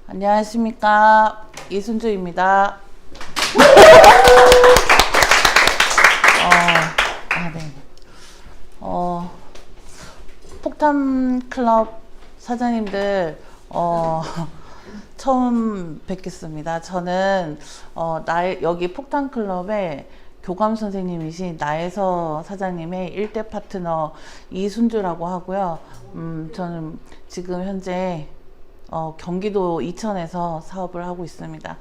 안녕하십니까, 이순주입니다. 네. 폭탄클럽 사장님들, 처음 뵙겠습니다. 저는, 여기 폭탄클럽의 교감 선생님이신 나혜서 사장님의 1대 파트너 이순주라고 하고요. 저는 지금 현재 경기도 이천에서 사업을 하고 있습니다.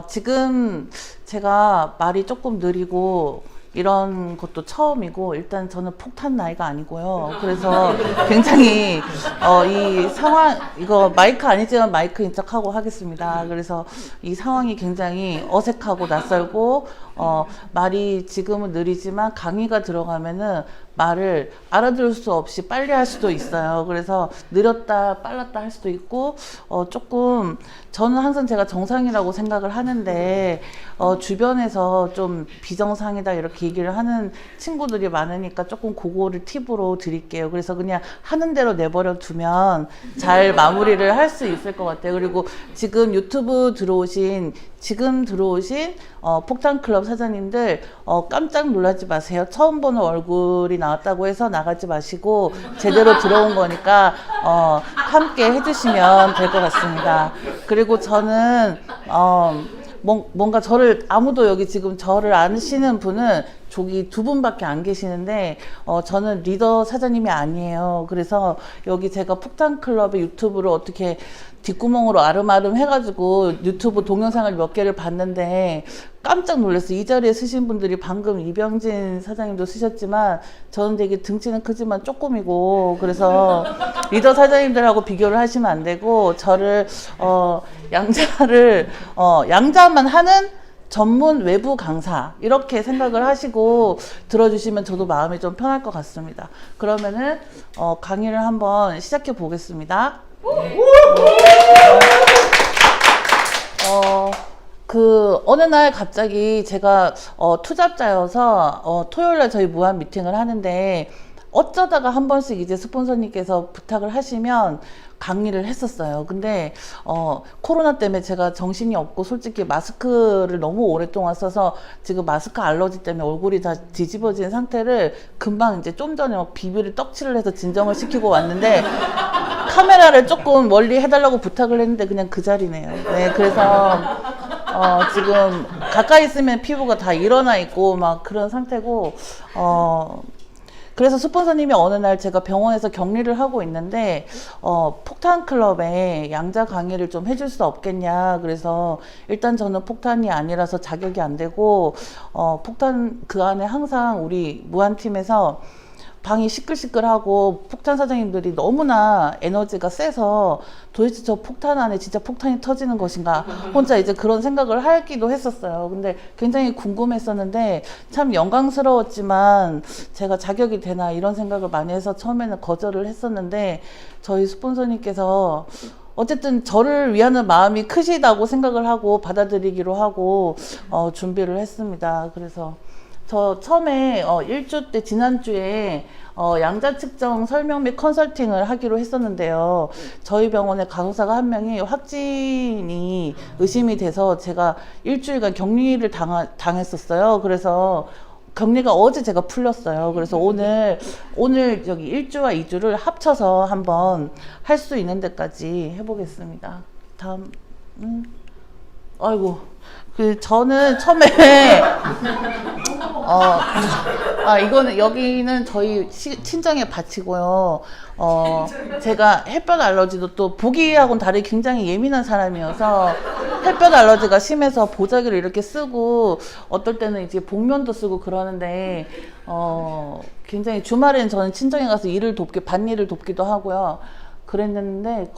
지금 제가 말이 조금 느리고 이런 것도 처음이고, 일단 저는 폭탄 나이가 아니고요. 그래서 굉장히 이 상황, 이거 마이크 아니지만 마이크인 척하고 하겠습니다. 그래서 이 상황이 굉장히 어색하고 낯설고, 말이 지금은 느리지만 강의가 들어가면은 말을 알아들을 수 없이 빨리 할 수도 있어요. 그래서 느렸다 빨랐다 할 수도 있고, 조금 저는 항상 제가 정상이라고 생각을 하는데, 주변에서 좀 비정상이다 이렇게 얘기를 하는 친구들이 많으니까 조금 그거를 팁으로 드릴게요. 그래서 그냥 하는 대로 내버려 두면 잘 마무리를 할 수 있을 것 같아요. 그리고 지금 유튜브 지금 들어오신 폭탄클럽 사장님들, 깜짝 놀라지 마세요. 처음 보는 얼굴이 나왔다고 해서 나가지 마시고 제대로 들어온 거니까 함께 해주시면 될 것 같습니다. 그리고 저는 뭔가 아무도 여기 지금 저를 아시는 분은 저기 두 분밖에 안 계시는데, 저는 리더 사장님이 아니에요. 그래서 여기 제가 폭탄클럽의 유튜브를 어떻게 뒷구멍으로 아름아름 해가지고 유튜브 동영상을 몇 개를 봤는데 깜짝 놀랐어요. 이 자리에 쓰신 분들이 방금 이병진 사장님도 쓰셨지만 저는 되게 등치는 크지만 쪼꼬미고, 그래서 리더 사장님들하고 비교를 하시면 안 되고, 저를 양자만 하는 전문 외부 강사 이렇게 생각을 하시고 들어주시면 저도 마음이 좀 편할 것 같습니다. 그러면은 강의를 한번 시작해 보겠습니다. 어느 날 갑자기 제가 투잡자여서 토요일날 저희 무한 미팅을 하는데, 어쩌다가 한 번씩 이제 스폰서님께서 부탁을 하시면 강의를 했었어요. 근데 코로나 때문에 제가 정신이 없고 솔직히 마스크를 너무 오랫동안 써서 지금 마스크 알러지 때문에 얼굴이 다 뒤집어진 상태를 금방 이제 좀 전에 비비를 떡칠을 해서 진정을 시키고 왔는데, 카메라를 조금 멀리 해달라고 부탁을 했는데 그냥 그 자리네요. 네, 그래서 지금 가까이 있으면 피부가 다 일어나 있고 막 그런 상태고, 그래서 스폰서님이 어느 날 제가 병원에서 격리를 하고 있는데 폭탄클럽에 양자 강의를 좀 해줄 수 없겠냐. 그래서 일단 저는 폭탄이 아니라서 자격이 안 되고, 폭탄 그 안에 항상 우리 무한팀에서 방이 시끌시끌하고 폭탄 사장님들이 너무나 에너지가 세서 도대체 저 폭탄 안에 진짜 폭탄이 터지는 것인가, 혼자 이제 그런 생각을 하기도 했었어요. 근데 굉장히 궁금했었는데 참 영광스러웠지만 제가 자격이 되나 이런 생각을 많이 해서 처음에는 거절을 했었는데, 저희 스폰서님께서 어쨌든 저를 위하는 마음이 크시다고 생각을 하고 받아들이기로 하고 준비를 했습니다. 그래서 저 처음에 일주 때 지난주에 양자 측정 설명 및 컨설팅을 하기로 했었는데요. 저희 병원에 간호사가 한 명이 확진이 의심이 돼서 제가 일주일간 격리를 당했었어요. 그래서 격리가 어제 제가 풀렸어요. 그래서 오늘 여기 1주와 2주를 합쳐서 한번 할 수 있는 데까지 해보겠습니다. 다음, 아이고. 저는 처음에 여기는 저희 친정의 밭이고요. 제가 햇볕 알러지도 또 보기하고는 다르게 굉장히 예민한 사람이어서 햇볕 알러지가 심해서 보자기를 이렇게 쓰고 어떨 때는 이제 복면도 쓰고 그러는데, 굉장히 주말에는 저는 친정에 가서 밭일을 돕기도 하고요. 그랬는데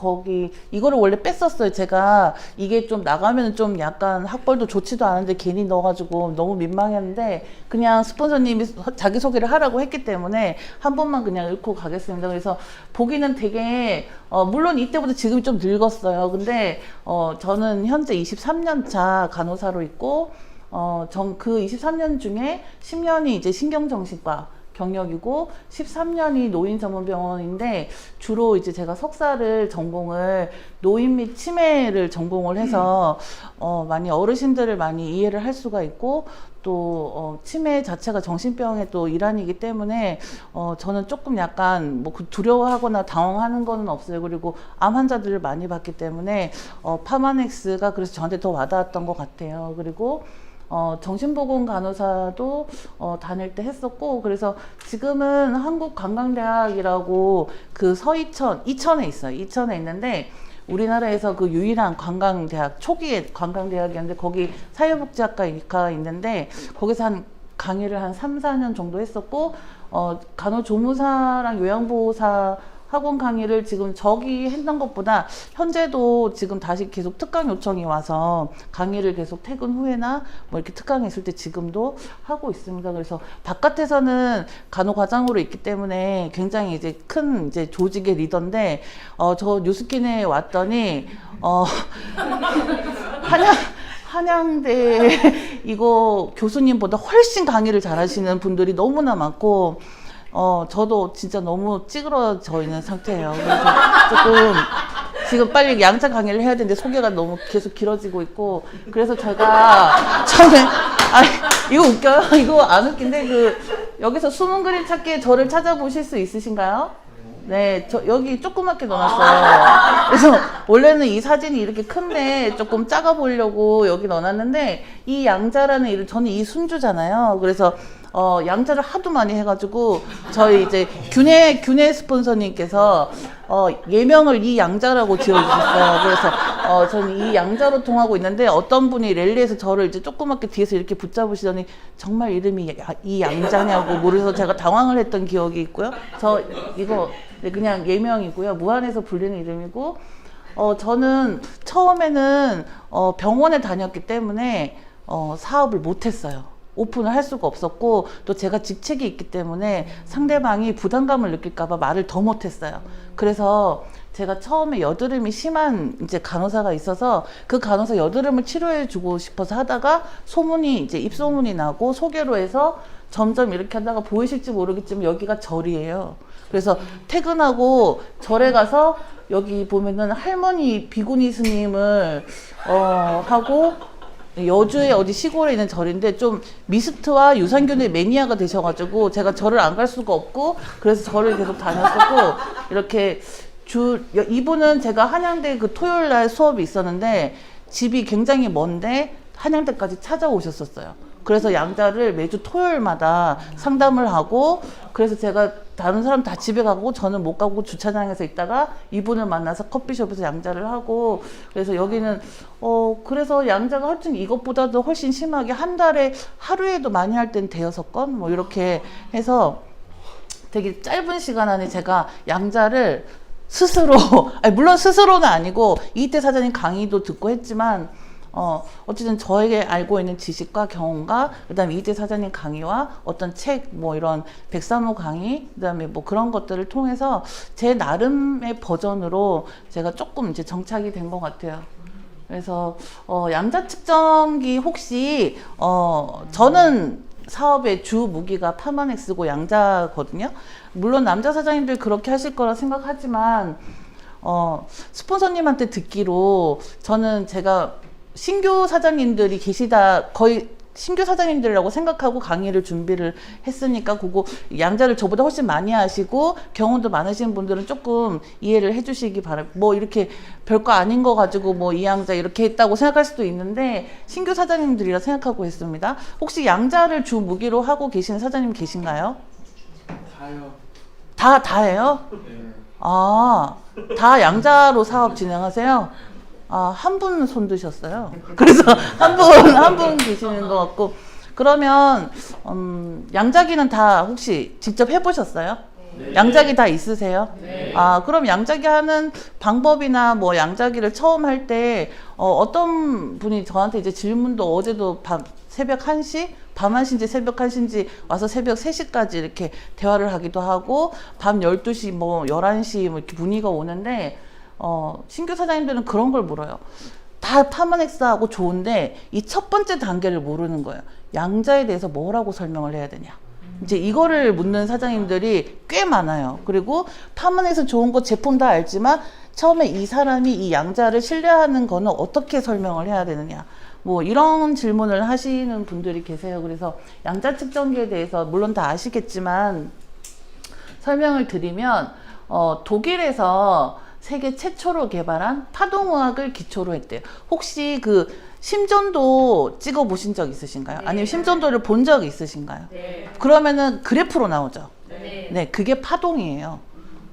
이거를 원래 뺐었어요. 제가 이게 좀 나가면 좀 약간 학벌도 좋지도 않은데 괜히 넣어가지고 너무 민망했는데, 그냥 스폰서님이 자기소개를 하라고 했기 때문에 한 번만 그냥 읽고 가겠습니다. 그래서 보기는 되게 물론 이때보다 지금이 좀 늙었어요. 근데 저는 현재 23년 차 간호사로 있고, 그 23년 중에 10년이 이제 신경정신과 경력이고 13년이 노인 전문 병원인데 주로 이제 제가 석사를 전공을 노인 및 치매를 전공을 해서 많이 어르신들을 많이 이해를 할 수가 있고 또 치매 자체가 정신병의 또 일환이기 때문에 저는 조금 약간 뭐 두려워하거나 당황하는 거는 없어요. 그리고 암 환자들을 많이 봤기 때문에 파마넥스가 그래서 저한테 더 와닿았던 것 같아요. 그리고 정신보건 간호사도 다닐 때 했었고, 그래서 지금은 한국관광대학이라고 그 이천에 있어요. 이천에 있는데 우리나라에서 그 유일한 관광대학, 초기에 관광대학이었는데 거기 사회복지학과가 있는데 거기서 강의를 한 3, 4년 정도 했었고, 간호조무사랑 요양보호사 학원 강의를 지금 저기 했던 것보다 현재도 지금 다시 계속 특강 요청이 와서 강의를 계속 퇴근 후에나 뭐 이렇게 특강 있을 때 지금도 하고 있습니다. 그래서 바깥에서는 간호과장으로 있기 때문에 굉장히 이제 큰 이제 조직의 리더인데 저 뉴스킨에 왔더니 한양대 이거 교수님보다 훨씬 강의를 잘하시는 분들이 너무나 많고 저도 진짜 너무 찌그러져 있는 상태예요. 그래서 조금 지금 빨리 양자 강의를 해야 되는데 소개가 너무 계속 길어지고 있고, 그래서 제가 처음에 이거 웃겨요? 이거 안 웃긴데 여기서 숨은 그림 찾기에 저를 찾아보실 수 있으신가요? 네, 저 여기 조그맣게 넣어놨어요. 그래서 원래는 이 사진이 이렇게 큰데 조금 작아 보려고 여기 넣어놨는데, 이 양자라는 이름, 저는 이순주잖아요. 그래서 양자를 하도 많이 해가지고 저희 이제 균해 스폰서님께서 예명을 이 양자라고 지어주셨어요. 그래서 저는 이 양자로 통하고 있는데 어떤 분이 랠리에서 저를 이제 조그맣게 뒤에서 이렇게 붙잡으시더니 정말 이름이 이 양자냐고 그래서 제가 당황을 했던 기억이 있고요. 저 이거 그냥 예명이고요. 무한에서 불리는 이름이고, 저는 처음에는 병원에 다녔기 때문에 사업을 못했어요. 오픈을 할 수가 없었고, 또 제가 직책이 있기 때문에 상대방이 부담감을 느낄까봐 말을 더 못했어요. 그래서 제가 처음에 여드름이 심한 이제 간호사가 있어서 그 간호사 여드름을 치료해주고 싶어서 하다가 이제 입소문이 나고 소개로 해서 점점 이렇게 하다가 보이실지 모르겠지만 여기가 절이에요. 그래서 퇴근하고 절에 가서 여기 보면은 할머니 비구니 스님을 하고, 여주의 어디 시골에 있는 절인데 좀 미스트와 유산균의 매니아가 되셔가지고 제가 절을 안 갈 수가 없고, 그래서 절을 계속 다녔었고, 이렇게 이분은 제가 한양대 그 토요일 날 수업이 있었는데 집이 굉장히 먼데 한양대까지 찾아오셨었어요. 그래서 양자를 매주 토요일마다 상담을 하고, 그래서 제가 다른 사람 다 집에 가고 저는 못 가고 주차장에서 있다가 이분을 만나서 커피숍에서 양자를 하고, 그래서 여기는 그래서 양자가 하여튼 이것보다도 훨씬 심하게 한 달에 하루에도 많이 할 때는 5-6건 뭐 이렇게 해서 되게 짧은 시간 안에 제가 양자를 스스로 물론 스스로는 아니고 이태 사장님 강의도 듣고 했지만 어쨌든 저에게 알고 있는 지식과 경험과 그다음에 이재 사장님 강의와 어떤 책 뭐 이런 백삼호 강의 그다음에 뭐 그런 것들을 통해서 제 나름의 버전으로 제가 조금 이제 정착이 된 것 같아요. 그래서 양자 측정기 혹시 저는 사업의 주 무기가 파마넥스고 양자거든요. 물론 남자 사장님들 그렇게 하실 거라 생각하지만 스폰서님한테 듣기로 저는 제가 신규 사장님들이 계시다, 거의 신규 사장님들이라고 생각하고 강의를 준비를 했으니까 그거 양자를 저보다 훨씬 많이 하시고 경험도 많으신 분들은 조금 이해를 해주시기 바랍니다. 뭐 이렇게 별거 아닌 거 가지고 뭐 이 양자 이렇게 했다고 생각할 수도 있는데 신규 사장님들이라 생각하고 있습니다. 혹시 양자를 주 무기로 하고 계시는 사장님 계신가요? 다요. 다예요? 네. 다 양자로 사업 진행하세요? 한 분 손 드셨어요. 그래서 한 분 계시는 것 같고, 그러면 양자기는 다 혹시 직접 해보셨어요? 네. 양자기 다 있으세요? 네. 그럼 양자기 하는 방법이나 뭐 양자기를 처음 할 때 어떤 분이 저한테 이제 질문도 어제도 새벽 1시? 밤 1시인지 새벽 1시인지 와서 새벽 3시까지 이렇게 대화를 하기도 하고, 밤 12시 뭐 11시 뭐 이렇게 문의가 오는데 신규 사장님들은 그런 걸 물어요. 다 파마넥스하고 좋은데 이 첫 번째 단계를 모르는 거예요. 양자에 대해서 뭐라고 설명을 해야 되냐. 이제 이거를 묻는 사장님들이 꽤 많아요. 그리고 파문에서 좋은 거 제품 다 알지만 처음에 이 사람이 이 양자를 신뢰하는 거는 어떻게 설명을 해야 되느냐. 뭐 이런 질문을 하시는 분들이 계세요. 그래서 양자 측정기에 대해서 물론 다 아시겠지만 설명을 드리면 독일에서 세계 최초로 개발한 파동의학을 기초로 했대요. 혹시 그 심전도 찍어 보신 적 있으신가요? 네. 아니면 심전도를 본 적 있으신가요? 네. 그러면은 그래프로 나오죠. 네. 네, 그게 파동이에요.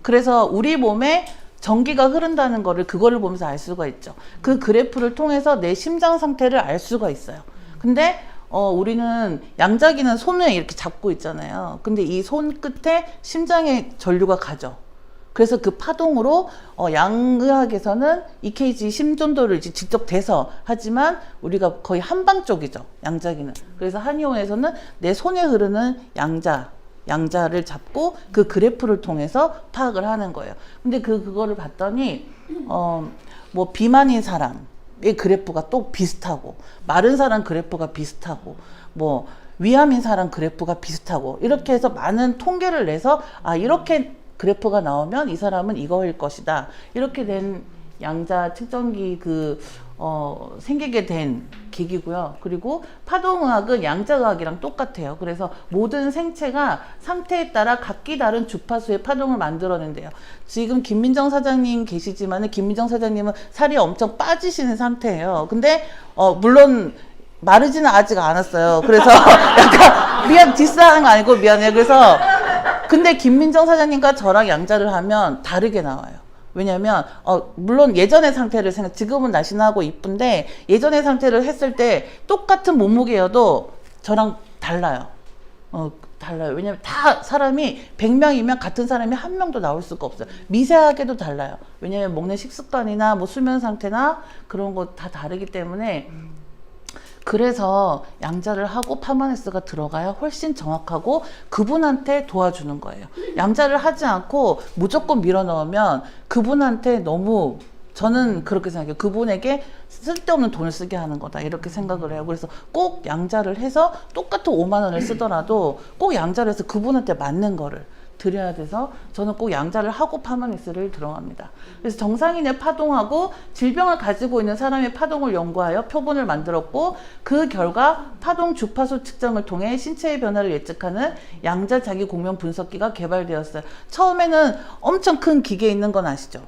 그래서 우리 몸에 전기가 흐른다는 거를 그거를 보면서 알 수가 있죠. 그 그래프를 통해서 내 심장 상태를 알 수가 있어요. 근데 우리는 양자기는 손에 이렇게 잡고 있잖아요. 근데 이 손 끝에 심장의 전류가 가죠. 그래서 그 파동으로 양의학에서는 EKG 심전도를 이제 직접 대서 하지만 우리가 거의 한방 쪽이죠. 양자기는. 그래서 한의원에서는 내 손에 흐르는 양자를 잡고 그 그래프를 통해서 파악을 하는 거예요. 근데 그거를 봤더니 뭐 비만인 사람의 그래프가 또 비슷하고 마른 사람 그래프가 비슷하고 뭐 위암인 사람 그래프가 비슷하고 이렇게 해서 많은 통계를 내서 이렇게 그래프가 나오면 이 사람은 이거일 것이다. 이렇게 된 양자 측정기 생기게 된 계기고요. 그리고 파동의학은 양자의학이랑 똑같아요. 그래서 모든 생체가 상태에 따라 각기 다른 주파수의 파동을 만들어낸대요. 지금 김민정 사장님 계시지만은 김민정 사장님은 살이 엄청 빠지시는 상태예요. 근데 물론 마르지는 아직 않았어요. 그래서 약간 디스하는 거 아니고 미안해요. 그래서 근데 김민정 사장님과 저랑 양자를 하면 다르게 나와요. 왜냐면 물론 예전의 상태를 지금은 날씬하고 이쁜데 예전의 상태를 했을 때 똑같은 몸무게여도 저랑 달라요. 달라요. 왜냐면 다 사람이 100명이면 같은 사람이 한 명도 나올 수가 없어요. 미세하게도 달라요. 왜냐면 먹는 식습관이나 뭐 수면 상태나 그런 거 다 다르기 때문에 그래서 양자를 하고 파마네스가 들어가야 훨씬 정확하고 그분한테 도와주는 거예요. 양자를 하지 않고 무조건 밀어 넣으면 그분한테 너무 저는 그렇게 생각해요. 그분에게 쓸데없는 돈을 쓰게 하는 거다 이렇게 생각을 해요. 그래서 꼭 양자를 해서 똑같은 5만 원을 쓰더라도 꼭 양자를 해서 그분한테 맞는 거를 드려야 돼서 저는 꼭 양자를 하고 파마니스를 들어갑니다. 그래서 정상인의 파동하고 질병을 가지고 있는 사람의 파동을 연구하여 표본을 만들었고 그 결과 파동 주파수 측정을 통해 신체의 변화를 예측하는 양자 자기 공명 분석기가 개발되었어요. 처음에는 엄청 큰 기계 있는 건 아시죠?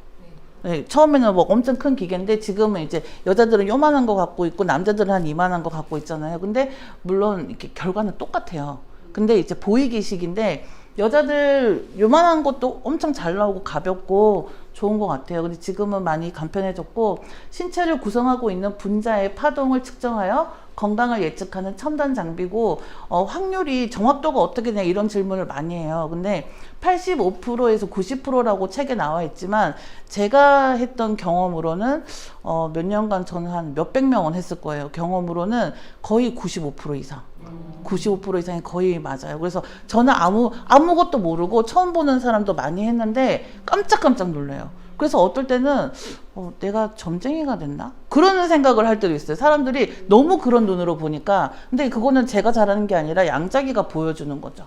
네, 처음에는 뭐 엄청 큰 기계인데 지금은 이제 여자들은 요만한 거 갖고 있고 남자들은 한 이만한 거 갖고 있잖아요. 근데 물론 이렇게 결과는 똑같아요. 근데 이제 보이기식인데 여자들 요만한 것도 엄청 잘 나오고 가볍고 좋은 것 같아요. 근데 지금은 많이 간편해졌고 신체를 구성하고 있는 분자의 파동을 측정하여 건강을 예측하는 첨단 장비고 확률이 정확도가 어떻게 되냐 이런 질문을 많이 해요. 근데 85%에서 90%라고 책에 나와 있지만 제가 했던 경험으로는 몇 년간 저는 한 몇백 명은 했을 거예요. 경험으로는 거의 95% 이상 95% 이상이 거의 맞아요. 그래서 저는 아무것도 모르고 처음 보는 사람도 많이 했는데 깜짝깜짝 놀라요. 그래서 어떨 때는 내가 점쟁이가 됐나? 그런 생각을 할 때도 있어요. 사람들이 너무 그런 눈으로 보니까. 근데 그거는 제가 잘하는 게 아니라 양자기가 보여주는 거죠.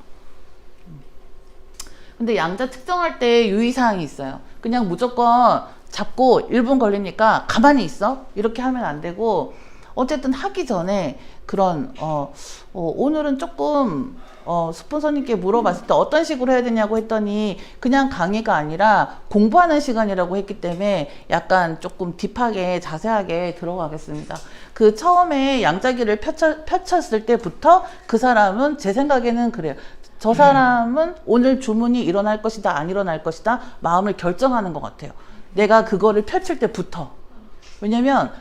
근데 양자 측정할 때 유의사항이 있어요. 그냥 무조건 잡고 1분 걸리니까 가만히 있어? 이렇게 하면 안 되고 어쨌든 하기 전에 그런 오늘은 조금 스폰서님께 물어봤을 때 어떤 식으로 해야 되냐고 했더니 그냥 강의가 아니라 공부하는 시간이라고 했기 때문에 약간 조금 딥하게 자세하게 들어가겠습니다. 그 처음에 양자기를 펼쳤을 때부터 그 사람은 제 생각에는 그래요. 저 사람은 오늘 주문이 일어날 것이다 안 일어날 것이다 마음을 결정하는 것 같아요. 내가 그거를 펼칠 때부터. 왜냐면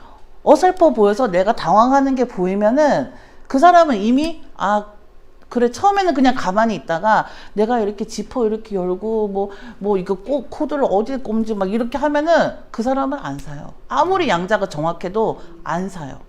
어설퍼 보여서 내가 당황하는 게 보이면은 그 사람은 이미 그래 처음에는 그냥 가만히 있다가 내가 이렇게 지퍼 이렇게 열고 뭐 이거 꼭 코드를 어디에 꼽는지 막 이렇게 하면은 그 사람은 안 사요. 아무리 양자가 정확해도 안 사요.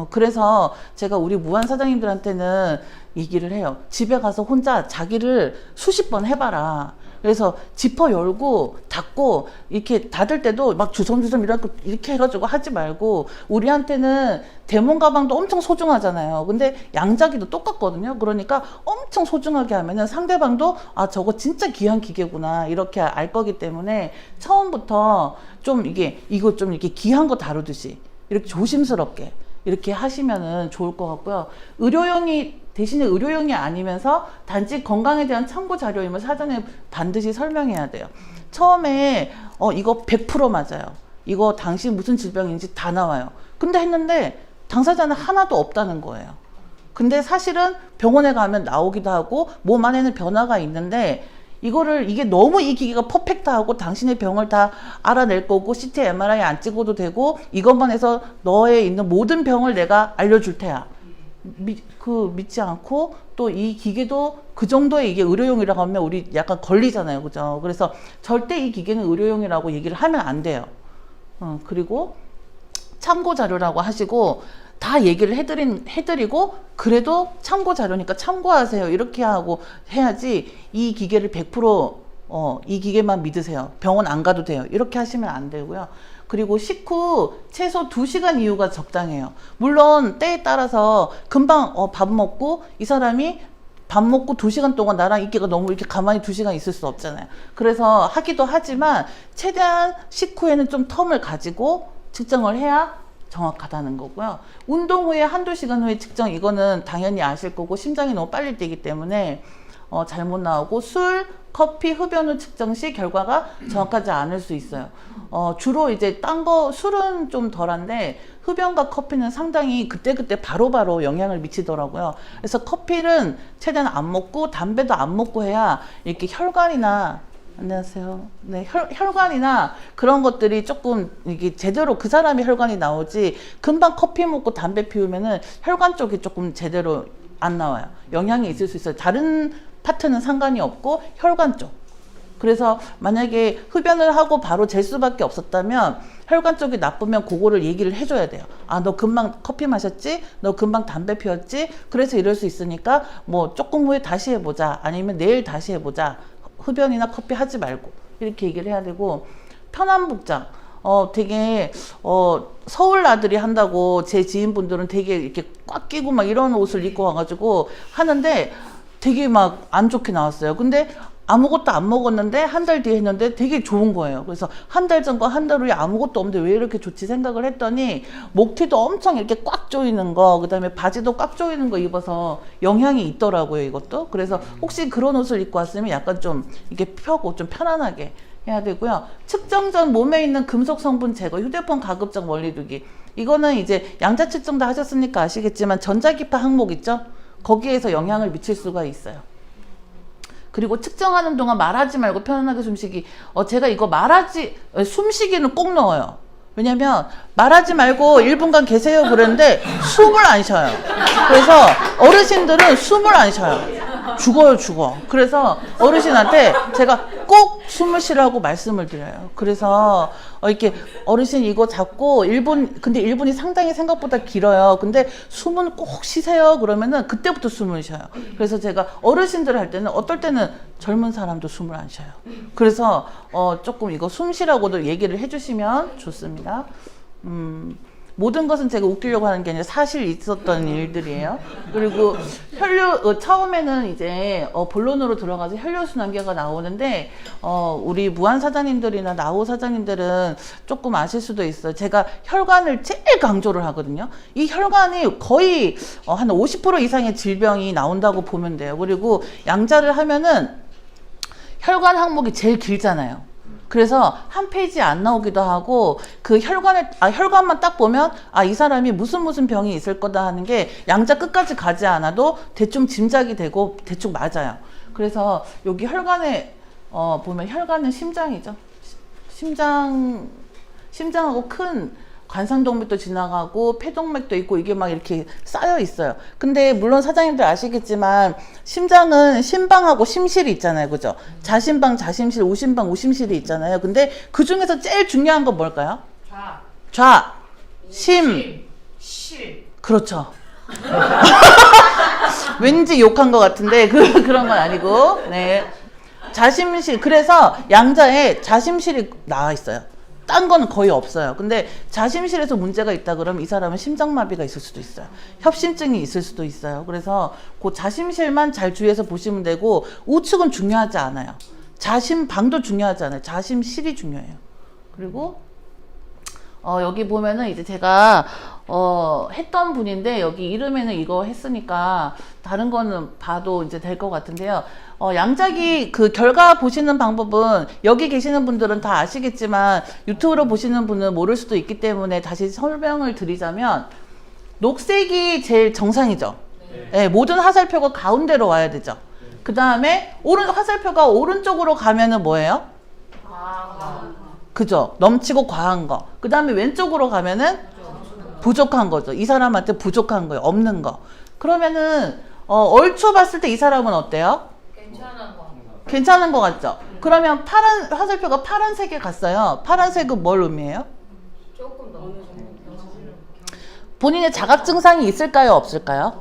그래서 제가 우리 무한 사장님들한테는 얘기를 해요. 집에 가서 혼자 자기를 수십 번 해봐라. 그래서 지퍼 열고 닫고 이렇게 닫을 때도 막 주섬주섬 이렇게 해가지고 하지 말고, 우리한테는 대문 가방도 엄청 소중하잖아요. 근데 양자기도 똑같거든요. 그러니까 엄청 소중하게 하면은 상대방도 아, 저거 진짜 귀한 기계구나 이렇게 알 거기 때문에 처음부터 좀 이거 좀 이렇게 귀한 거 다루듯이 이렇게 조심스럽게 이렇게 하시면은 좋을 것 같고요. 대신에 의료용이 아니면서 단지 건강에 대한 참고 자료임을 사전에 반드시 설명해야 돼요. 처음에 이거 100% 맞아요. 이거 당신 무슨 질병인지 다 나와요. 근데 했는데 당사자는 하나도 없다는 거예요. 근데 사실은 병원에 가면 나오기도 하고 몸 안에는 변화가 있는데, 이게 너무 이 기계가 퍼펙트하고 당신의 병을 다 알아낼 거고 CT, MRI 안 찍어도 되고 이것만 해서 너에 있는 모든 병을 내가 알려줄 테야. 믿지 않고, 또 이 기계도 그 정도의 이게 의료용이라고 하면 우리 약간 걸리잖아요. 그죠? 그래서 절대 이 기계는 의료용이라고 얘기를 하면 안 돼요. 그리고 참고 자료라고 하시고 다 얘기를 해드리고, 그래도 참고 자료니까 참고하세요 이렇게 하고 해야지, 이 기계를 100% 이 기계만 믿으세요, 병원 안 가도 돼요 이렇게 하시면 안 되고요. 그리고 식후 최소 2시간 이후가 적당해요. 물론 때에 따라서 금방 밥 먹고, 이 사람이 밥 먹고 2시간 동안 나랑 있기가 너무 이렇게 가만히 2시간 있을 수 없잖아요. 그래서 하기도 하지만 최대한 식후에는 좀 텀을 가지고 측정을 해야 정확하다는 거고요. 운동 후에 1~2시간 후에 측정, 이거는 당연히 아실 거고 심장이 너무 빨리 뛰기 때문에 잘못 나오고, 술, 커피, 흡연 후 측정 시 결과가 정확하지 않을 수 있어요. 주로 이제 딴 거, 술은 좀 덜한데 흡연과 커피는 상당히 그때그때 바로바로 영향을 미치더라고요. 그래서 커피는 최대한 안 먹고 담배도 안 먹고 해야 이렇게 혈관이나, 안녕하세요. 네, 혈관이나 그런 것들이 조금 이게 제대로 그 사람이 혈관이 나오지, 금방 커피 먹고 담배 피우면은 혈관 쪽이 조금 제대로 안 나와요. 영향이 있을 수 있어요. 다른 파트는 상관이 없고 혈관 쪽. 그래서 만약에 흡연을 하고 바로 잴 수밖에 없었다면 혈관 쪽이 나쁘면 그거를 얘기를 해줘야 돼요. 아, 너 금방 커피 마셨지? 너 금방 담배 피웠지? 그래서 이럴 수 있으니까 뭐 조금 후에 다시 해보자, 아니면 내일 다시 해보자, 흡연이나 커피 하지 말고 이렇게 얘기를 해야 되고. 편한 복장, 되게 서울 아들이 한다고 제 지인분들은 되게 이렇게 꽉 끼고 막 이런 옷을 입고 와가지고 하는데 되게 막 안 좋게 나왔어요. 근데 아무것도 안 먹었는데 한 달 뒤에 했는데 되게 좋은 거예요. 그래서 한 달 전과 한 달 후에 아무것도 없는데 왜 이렇게 좋지 생각을 했더니, 목티도 엄청 이렇게 꽉 조이는 거, 그 다음에 바지도 꽉 조이는 거 입어서 영향이 있더라고요, 이것도. 그래서 혹시 그런 옷을 입고 왔으면 약간 좀 이렇게 펴고 좀 편안하게 해야 되고요. 측정 전 몸에 있는 금속 성분 제거, 휴대폰 가급적 멀리 두기. 이거는 이제 양자 측정 다 하셨으니까 아시겠지만 전자기파 항목 있죠? 거기에서 영향을 미칠 수가 있어요. 그리고 측정하는 동안 말하지 말고 편안하게 숨쉬기. 제가 이거 숨쉬기는 꼭 넣어요. 왜냐면 말하지 말고 1분간 계세요 그랬는데 숨을 안 쉬어요. 그래서 어르신들은 숨을 안 쉬어요. 죽어. 그래서 어르신한테 제가 꼭 숨을 쉬라고 말씀을 드려요. 그래서 이렇게 어르신 이거 잡고 1분, 근데 1분이 상당히 생각보다 길어요. 근데 숨은 꼭 쉬세요 그러면은 그때부터 숨을 쉬어요. 그래서 제가 어르신들 할 때는, 어떨 때는 젊은 사람도 숨을 안 쉬어요. 그래서 조금 이거 숨 쉬라고도 얘기를 해주시면 좋습니다. 모든 것은 제가 웃기려고 하는 게 아니라 사실 있었던 일들이에요. 그리고 처음에는 이제 본론으로 들어가서 혈류순환계가 나오는데, 우리 무한 사장님들이나 나호 사장님들은 조금 아실 수도 있어요. 제가 혈관을 제일 강조를 하거든요. 이 혈관이 거의 한 50% 이상의 질병이 나온다고 보면 돼요. 그리고 양자를 하면은 혈관 항목이 제일 길잖아요. 그래서 한 페이지 안 나오기도 하고, 그 혈관만 딱 보면 이 사람이 무슨 병이 있을 거다 하는 게 양자 끝까지 가지 않아도 대충 짐작이 되고 대충 맞아요. 그래서 여기 혈관에 보면 혈관은 심장이죠. 심장하고 큰 관상동맥도 지나가고 폐동맥도 있고 이게 막 이렇게 쌓여 있어요. 근데 물론 사장님들 아시겠지만 심장은 심방하고 심실이 있잖아요. 그죠? 자심방, 자심실, 우심방, 우심실이 있잖아요. 근데 그 중에서 제일 중요한 건 뭘까요? 좌, 심, 실. 그렇죠. 왠지 욕한 것 같은데 그런 건 아니고, 네. 자심실, 그래서 양자에 자심실이 나와 있어요. 딴 거는 거의 없어요. 근데 자심실에서 문제가 있다 그러면 이 사람은 심장마비가 있을 수도 있어요. 협심증이 있을 수도 있어요. 그래서 그 자심실만 잘 주의해서 보시면 되고, 우측은 중요하지 않아요. 자심방도 중요하지 않아요. 자심실이 중요해요. 그리고 여기 보면은 이제 제가 했던 분인데, 여기 이름에는 이거 했으니까 다른 거는 봐도 이제 될 것 같은데요. 양자기 그 결과 보시는 방법은 여기 계시는 분들은 다 아시겠지만 유튜브로 보시는 분은 모를 수도 있기 때문에 다시 설명을 드리자면, 녹색이 제일 정상이죠. 네, 모든 화살표가 가운데로 와야 되죠. 그 다음에 화살표가 오른쪽으로 가면은 뭐예요? 그죠? 넘치고 과한 거. 그 다음에 왼쪽으로 가면은 부족한 거죠. 이 사람한테 부족한 거예요. 없는 거. 그러면은 얼추 봤을 때 이 사람은 어때요? 괜찮은 거 같죠? 그러면 화살표가 파란색에 갔어요. 파란색은 뭘 의미해요? 조금 더 본인의 자각 증상이 있을까요? 없을까요?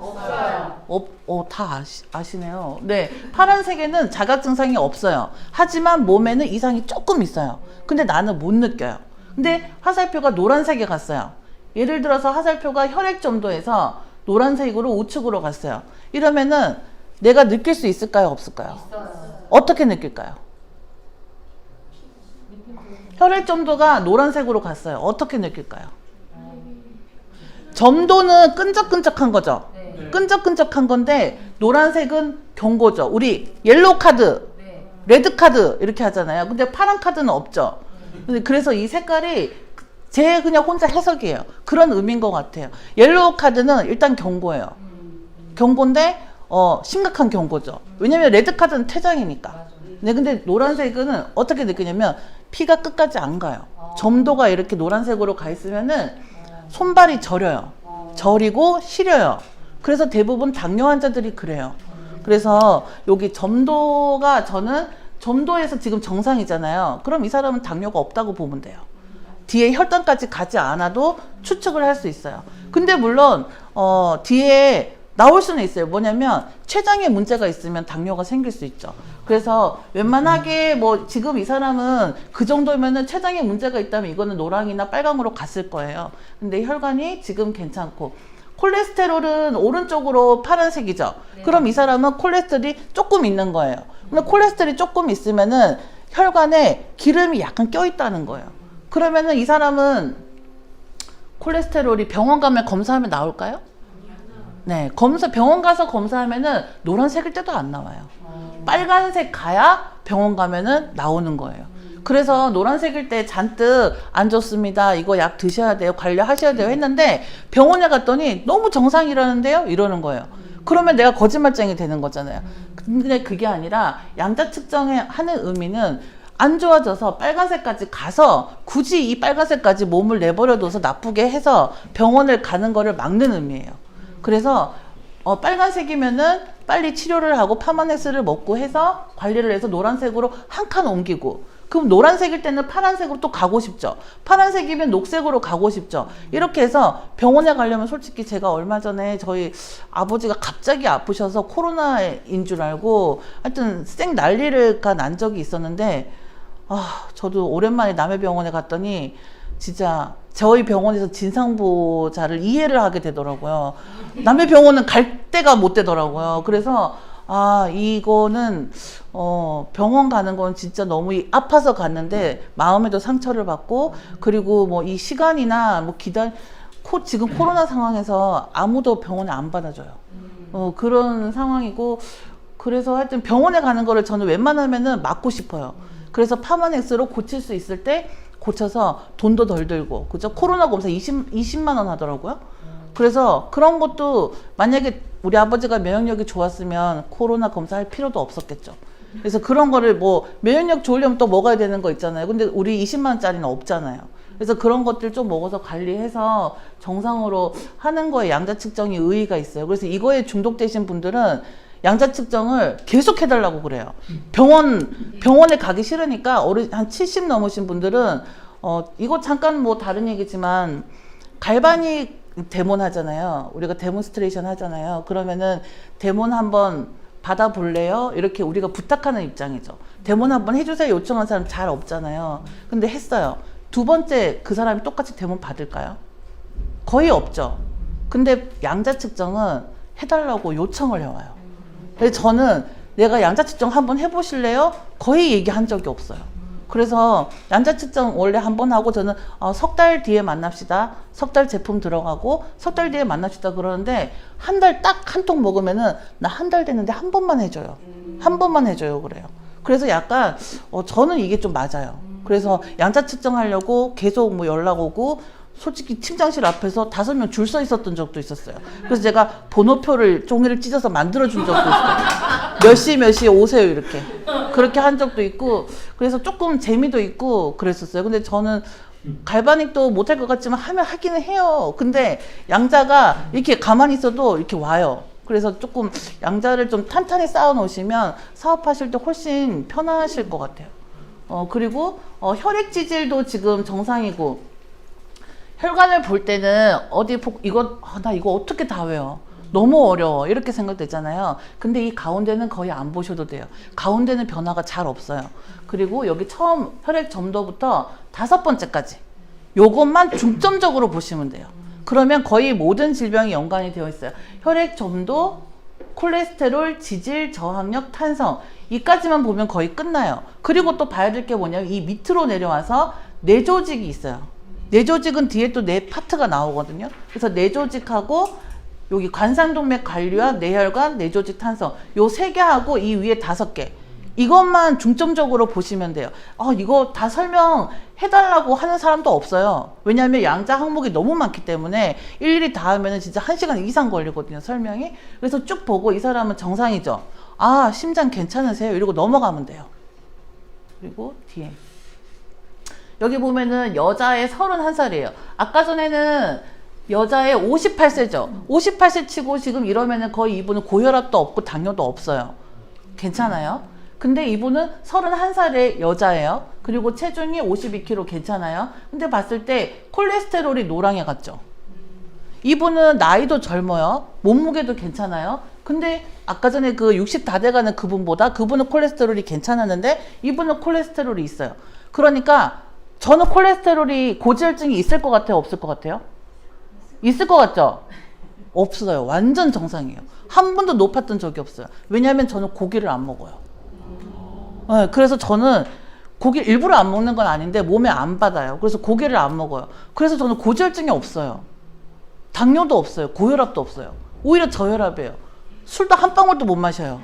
없어요. 다 아시네요. 네, 파란색에는 자각 증상이 없어요. 하지만 몸에는 이상이 조금 있어요. 근데 나는 못 느껴요. 근데 화살표가 노란색에 갔어요. 예를 들어서 화살표가 혈액 점도에서 노란색으로 우측으로 갔어요. 이러면은 내가 느낄 수 있을까요? 없을까요? 있어요. 어떻게 느낄까요? 혈액 점도가 노란색으로 갔어요. 어떻게 느낄까요? 점도는 끈적끈적한 거죠. 네. 끈적끈적한 건데 노란색은 경고죠. 우리 옐로우 카드, 네. 레드 카드 이렇게 하잖아요. 근데 파란 카드는 없죠. 그래서 이 색깔이 제 그냥 혼자 해석이에요. 그런 의미인 것 같아요. 옐로우 카드는 일단 경고예요. 경고인데 심각한 경고죠. 왜냐면 레드 카드는 퇴장이니까. 네, 근데 노란색은 어떻게 느끼냐면 피가 끝까지 안 가요. 점도가 이렇게 노란색으로 가 있으면은 손발이 저려요. 저리고 시려요. 그래서 대부분 당뇨 환자들이 그래요. 그래서 여기 점도가, 저는 점도에서 지금 정상이잖아요. 그럼 이 사람은 당뇨가 없다고 보면 돼요. 뒤에 혈당까지 가지 않아도 추측을 할 수 있어요. 근데 물론 뒤에 나올 수는 있어요. 뭐냐면 췌장에 문제가 있으면 당뇨가 생길 수 있죠. 그래서 웬만하게 뭐 지금 이 사람은 그 정도면은 췌장에 문제가 있다면 이거는 노랑이나 빨강으로 갔을 거예요. 근데 혈관이 지금 괜찮고, 콜레스테롤은 오른쪽으로 파란색이죠. 네. 그럼 이 사람은 콜레스테롤이 조금 있는 거예요. 근데 콜레스테롤이 조금 있으면은 혈관에 기름이 약간 껴 있다는 거예요. 그러면은 이 사람은 콜레스테롤이 병원 가면 검사하면 나올까요? 네, 병원 가서 검사하면은 노란색일 때도 안 나와요. 빨간색 가야 병원 가면은 나오는 거예요. 그래서 노란색일 때 잔뜩 안 좋습니다. 이거 약 드셔야 돼요. 관리하셔야 돼요. 했는데 병원에 갔더니 너무 정상이라는데요? 이러는 거예요. 그러면 내가 거짓말쟁이 되는 거잖아요. 근데 그게 아니라 양자 측정하는 의미는 안 좋아져서 빨간색까지 가서 굳이 이 빨간색까지 몸을 내버려둬서 나쁘게 해서 병원을 가는 거를 막는 의미예요. 그래서 빨간색이면은 빨리 치료를 하고 파마넥스를 먹고 해서 관리를 해서 노란색으로 한 칸 옮기고, 그럼 노란색일 때는 파란색으로 또 가고 싶죠. 파란색이면 녹색으로 가고 싶죠. 이렇게 해서 병원에 가려면, 솔직히 제가 얼마 전에 저희 아버지가 갑자기 아프셔서 코로나인 줄 알고 하여튼 쌩 난리를 난 적이 있었는데, 저도 오랜만에 남의 병원에 갔더니 진짜 저희 병원에서 진상보자를 이해를 하게 되더라고요. 남의 병원은 갈 데가 못 되더라고요. 그래서 이거는 병원 가는 건 진짜 너무 아파서 갔는데 마음에도 상처를 받고, 그리고 뭐 이 시간이나 뭐 지금 코로나 상황에서 아무도 병원에 안 받아줘요. 그런 상황이고, 그래서 하여튼 병원에 가는 거를 저는 웬만하면은 막고 싶어요. 그래서 파마넥스로 고칠 수 있을 때 고쳐서 돈도 덜 들고, 그죠? 코로나 검사 20만 원 하더라고요. 그래서 그런 것도, 만약에 우리 아버지가 면역력이 좋았으면 코로나 검사할 필요도 없었겠죠. 그래서 그런 거를 뭐 면역력 좋으려면 또 먹어야 되는 거 있잖아요. 근데 우리 20만 원짜리는 없잖아요. 그래서 그런 것들 좀 먹어서 관리해서 정상으로 하는 거에 양자 측정이 의의가 있어요. 그래서 이거에 중독되신 분들은 양자 측정을 계속 해달라고 그래요. 병원에 가기 싫으니까 한 70 넘으신 분들은 이거 잠깐 뭐 다른 얘기지만, 갈바닉 데몬 하잖아요. 우리가 데몬스트레이션 하잖아요. 그러면은 데몬 한번 받아볼래요? 이렇게 우리가 부탁하는 입장이죠. 데몬 한번 해주세요 요청한 사람 잘 없잖아요. 근데 했어요. 두 번째 그 사람이 똑같이 데몬 받을까요? 거의 없죠. 근데 양자 측정은 해달라고 요청을 해와요. 그래서 저는 내가 양자 측정 한번 해보실래요? 거의 얘기한 적이 없어요. 그래서 양자 측정 원래 한번 하고 저는 석 달 뒤에 만납시다. 석 달 제품 들어가고 석 달 뒤에 만납시다 그러는데 한 달 딱 한 통 먹으면은 나 한 달 됐는데 한 번만 해줘요. 한 번만 해줘요 그래요. 그래서 약간 저는 이게 좀 맞아요. 그래서 양자 측정하려고 계속 뭐 연락 오고 솔직히 팀장실 앞에서 5명 줄 서 있었던 적도 있었어요. 그래서 제가 번호표를 종이를 찢어서 만들어준 적도 있어요. 몇 시에 오세요 이렇게. 그렇게 한 적도 있고 그래서 조금 재미도 있고 그랬었어요. 근데 저는 갈바닉도 못할 것 같지만 하기는 해요. 근데 양자가 이렇게 가만히 있어도 이렇게 와요. 그래서 조금 양자를 좀 탄탄히 쌓아 놓으시면 사업하실 때 훨씬 편하실 것 같아요. 그리고 혈액 지질도 지금 정상이고 혈관을 볼 때는 나 이거 어떻게 다 외워? 너무 어려워. 이렇게 생각되잖아요. 근데 이 가운데는 거의 안 보셔도 돼요. 가운데는 변화가 잘 없어요. 그리고 여기 처음 혈액 점도부터 5번째까지 요것만 중점적으로 보시면 돼요. 그러면 거의 모든 질병이 연관이 되어 있어요. 혈액 점도, 콜레스테롤, 지질, 저항력, 탄성 이까지만 보면 거의 끝나요. 그리고 또 봐야 될 게 뭐냐면 이 밑으로 내려와서 뇌조직이 있어요. 뇌조직은 뒤에 또 뇌 파트가 나오거든요. 그래서 뇌조직하고 여기 관상동맥 관리와 뇌혈관, 뇌조직 탄성 요 3개 하고 이 위에 5개 이것만 중점적으로 보시면 돼요. 이거 다 설명해달라고 하는 사람도 없어요. 왜냐하면 양자 항목이 너무 많기 때문에 일일이 다 하면 진짜 1시간 이상 걸리거든요 설명이. 그래서 쭉 보고 이 사람은 정상이죠. 심장 괜찮으세요? 이러고 넘어가면 돼요. 그리고 뒤에 여기 보면은 여자의 31살이에요. 아까 전에는 여자의 58세죠. 58세 치고 지금 이러면은 거의 이분은 고혈압도 없고 당뇨도 없어요. 괜찮아요? 근데 이분은 31살의 여자예요. 그리고 체중이 52kg 괜찮아요. 근데 봤을 때 콜레스테롤이 노랑에 갔죠. 이분은 나이도 젊어요. 몸무게도 괜찮아요. 근데 아까 전에 그 60 다 돼가는 그분보다 그분은 콜레스테롤이 괜찮았는데 이분은 콜레스테롤이 있어요. 그러니까 저는 콜레스테롤이 고지혈증이 있을 것 같아요? 없을 것 같아요? 있을 것 같죠? 없어요. 완전 정상이에요. 한 번도 높았던 적이 없어요. 왜냐하면 저는 고기를 안 먹어요. 네, 그래서 저는 고기 일부러 안 먹는 건 아닌데 몸에 안 받아요. 그래서 고기를 안 먹어요. 그래서 저는 고지혈증이 없어요. 당뇨도 없어요. 고혈압도 없어요. 오히려 저혈압이에요. 술도 한 방울도 못 마셔요.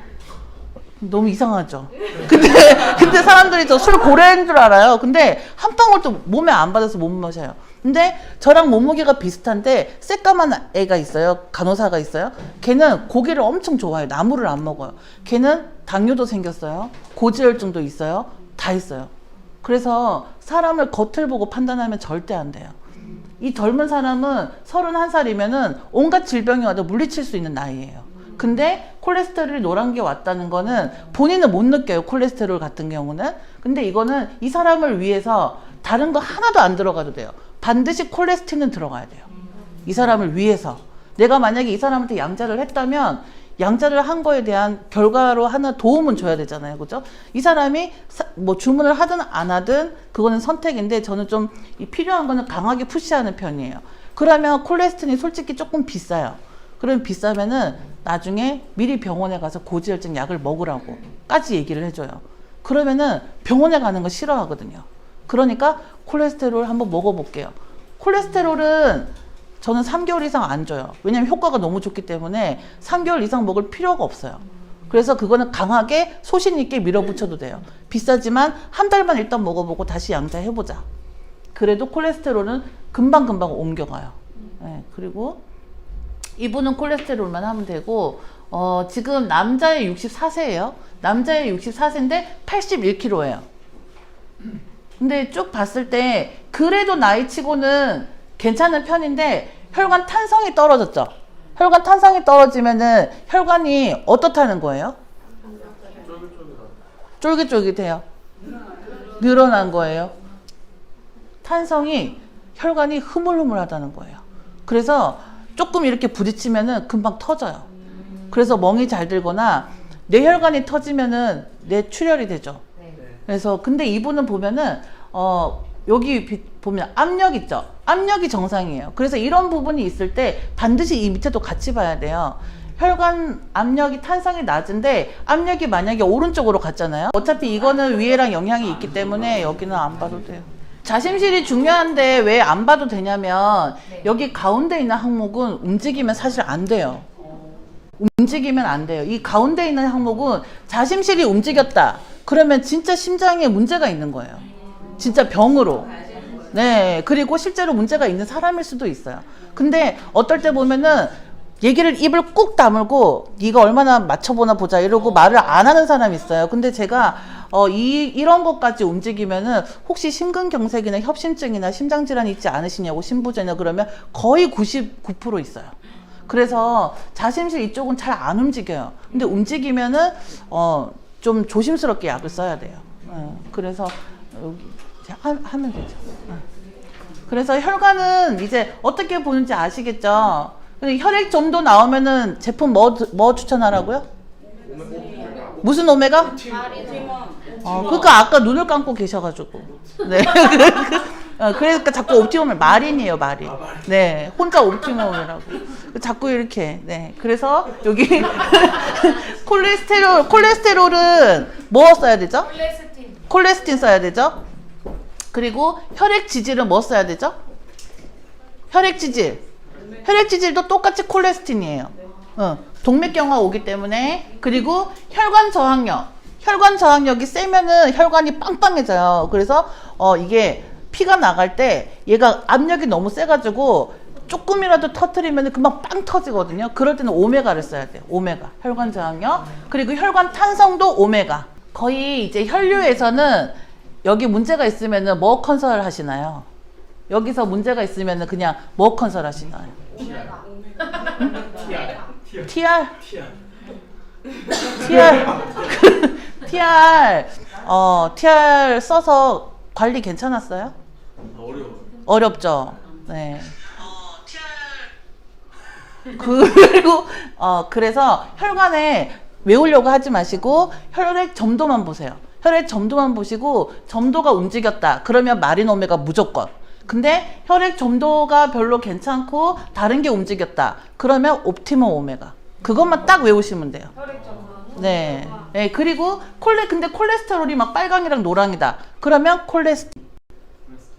너무 이상하죠. 근데 사람들이 저 술 고래인 줄 알아요. 근데 한 방울도 몸에 안 받아서 못 마셔요. 근데 저랑 몸무게가 비슷한데 새까만 애가 있어요. 간호사가 있어요. 걔는 고기를 엄청 좋아해요. 나물을 안 먹어요. 걔는 당뇨도 생겼어요. 고지혈증도 있어요. 다 있어요. 그래서 사람을 겉을 보고 판단하면 절대 안 돼요. 이 젊은 사람은 31살이면은 온갖 질병이 와도 물리칠 수 있는 나이예요. 근데 콜레스테롤이 노란 게 왔다는 거는 본인은 못 느껴요. 콜레스테롤 같은 경우는. 근데 이거는 이 사람을 위해서 다른 거 하나도 안 들어가도 돼요. 반드시 콜레스틴은 들어가야 돼요. 이 사람을 위해서. 내가 만약에 이 사람한테 양자를 했다면 양자를 한 거에 대한 결과로 하나 도움은 줘야 되잖아요. 그죠? 이 사람이 뭐 주문을 하든 안 하든 그거는 선택인데 저는 좀 필요한 거는 강하게 푸시하는 편이에요. 그러면 콜레스틴이 솔직히 조금 비싸요. 그럼 비싸면은 나중에 미리 병원에 가서 고지혈증 약을 먹으라고 까지 얘기를 해줘요. 그러면은 병원에 가는 거 싫어하거든요. 그러니까 콜레스테롤 한번 먹어볼게요. 콜레스테롤은 저는 3개월 이상 안 줘요. 왜냐면 효과가 너무 좋기 때문에 3개월 이상 먹을 필요가 없어요. 그래서 그거는 강하게 소신 있게 밀어붙여도 돼요. 비싸지만 한 달만 일단 먹어보고 다시 양자 해보자. 그래도 콜레스테롤은 금방금방 옮겨가요. 네, 그리고 이분은 콜레스테롤만 하면 되고 지금 남자의 64세예요. 남자의 64세인데 81kg예요. 근데 쭉 봤을 때 그래도 나이치고는 괜찮은 편인데 혈관 탄성이 떨어졌죠. 혈관 탄성이 떨어지면은 혈관이 어떻다는 거예요? 쫄깃쫄깃해요. 늘어난 거예요. 탄성이 혈관이 흐물흐물하다는 거예요. 그래서 조금 이렇게 부딪히면은 금방 터져요. 그래서 멍이 잘 들거나 뇌혈관이 터지면은 뇌출혈이 되죠. 네. 그래서 근데 이분은 보면은 여기 보면 압력 있죠. 압력이 정상이에요. 그래서 이런 부분이 있을 때 반드시 이 밑에도 같이 봐야 돼요. 혈관 압력이 탄성이 낮은데 압력이 만약에 오른쪽으로 갔잖아요. 어차피 이거는 위에랑 영향이 있기 때문에 여기는 안 봐도 돼요. 자심실이 중요한데 왜 안 봐도 되냐면 여기 가운데 있는 항목은 움직이면 사실 안 돼요. 움직이면 안 돼요. 이 가운데 있는 항목은 자심실이 움직였다. 그러면 진짜 심장에 문제가 있는 거예요. 진짜 병으로. 네. 그리고 실제로 문제가 있는 사람일 수도 있어요. 근데 어떨 때 보면은 얘기를 입을 꾹 다물고 네가 얼마나 맞춰보나 보자 이러고 말을 안 하는 사람이 있어요. 근데 제가 이런 것까지 움직이면은 혹시 심근경색이나 협심증이나 심장질환이 있지 않으시냐고 신부전이나 그러면 거의 99% 있어요. 그래서 자심실 이쪽은 잘 안 움직여요. 근데 움직이면은 좀 조심스럽게 약을 써야 돼요. 그래서 여기 하면 되죠. 그래서 혈관은 이제 어떻게 보는지 아시겠죠? 근데 혈액 점도 나오면은 제품 뭐 추천하라고요? 무슨 오메가? 그러니까 아까 눈을 감고 계셔가지고. 네. 그러니까 자꾸 옵티멈을 마린이에요, 마린. 네. 혼자 옵티멈이라고. 자꾸 이렇게. 네. 그래서 여기 콜레스테롤은 뭐 써야 되죠? 콜레스틴 써야 되죠? 그리고 혈액 지질은 뭐 써야 되죠? 혈액 지질도 똑같이 콜레스틴이에요. 동맥경화 오기 때문에. 그리고 혈관 저항력이 세면은 혈관이 빵빵해져요. 그래서 이게 피가 나갈 때 얘가 압력이 너무 세가지고 조금이라도 터트리면 금방 빵 터지거든요. 그럴 때는 오메가를 써야 돼요. 오메가. 혈관 저항력. 그리고 혈관 탄성도 오메가. 거의 이제 혈류에서는 여기 문제가 있으면은 뭐 컨설 하시나요? 여기서 문제가 있으면은 그냥 뭐 컨설 하시나요? TR? TR 써서 관리 괜찮았어요? 어렵죠? 네. 그리고 그래서 혈관에 외우려고 하지 마시고 혈액 점도만 보세요. 혈액 점도만 보시고 점도가 움직였다. 그러면 마린 오메가 무조건. 근데 혈액 점도가 별로 괜찮고 다른 게 움직였다. 그러면 옵티멈 오메가. 그것만 딱 외우시면 돼요. 네. 네. 그리고 근데 콜레스테롤이 막 빨강이랑 노랑이다. 그러면 콜레스틴.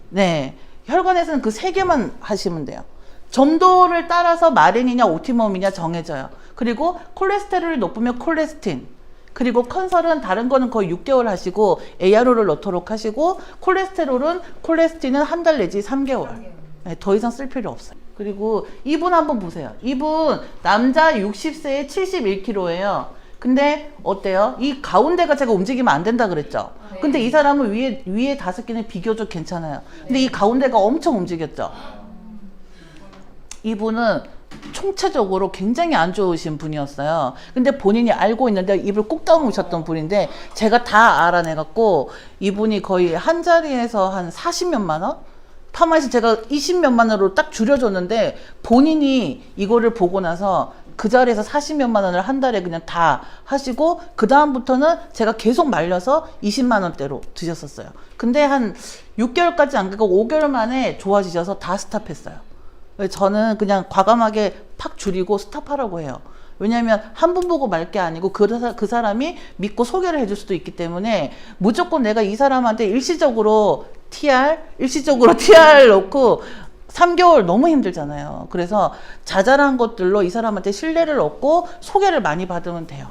네. 혈관에서는 그 세 개만 하시면 돼요. 점도를 따라서 마린이냐 옵티멈이냐 정해져요. 그리고 콜레스테롤이 높으면 콜레스틴. 그리고 컨설은 다른 거는 거의 6개월 하시고 ARO를 넣도록 하시고 콜레스틴은 한 달 내지 3개월. 네, 더 이상 쓸 필요 없어요. 그리고 이분 한번 보세요. 이분 남자 60세에 71kg예요. 근데 어때요? 이 가운데가 제가 움직이면 안 된다 그랬죠? 근데 이 사람은 위에 5개는 비교적 괜찮아요. 근데 이 가운데가 엄청 움직였죠? 이분은 총체적으로 굉장히 안 좋으신 분이었어요. 근데 본인이 알고 있는데 입을 꾹 다무셨던 분인데 제가 다 알아내갖고 이분이 거의 한 자리에서 한 40몇만 원? 파마에서 제가 20몇만 원으로 딱 줄여줬는데 본인이 이거를 보고 나서 그 자리에서 40몇만 원을 한 달에 그냥 다 하시고 그 다음부터는 제가 계속 말려서 20만 원대로 드셨었어요. 근데 한 6개월까지 안 가고 5개월 만에 좋아지셔서 다 스탑했어요. 저는 그냥 과감하게 팍 줄이고 스탑하라고 해요. 왜냐하면 한 분 보고 말 게 아니고 그 사람이 믿고 소개를 해줄 수도 있기 때문에 무조건 내가 이 사람한테 일시적으로 TR 넣고 3개월 너무 힘들잖아요. 그래서 자잘한 것들로 이 사람한테 신뢰를 얻고 소개를 많이 받으면 돼요.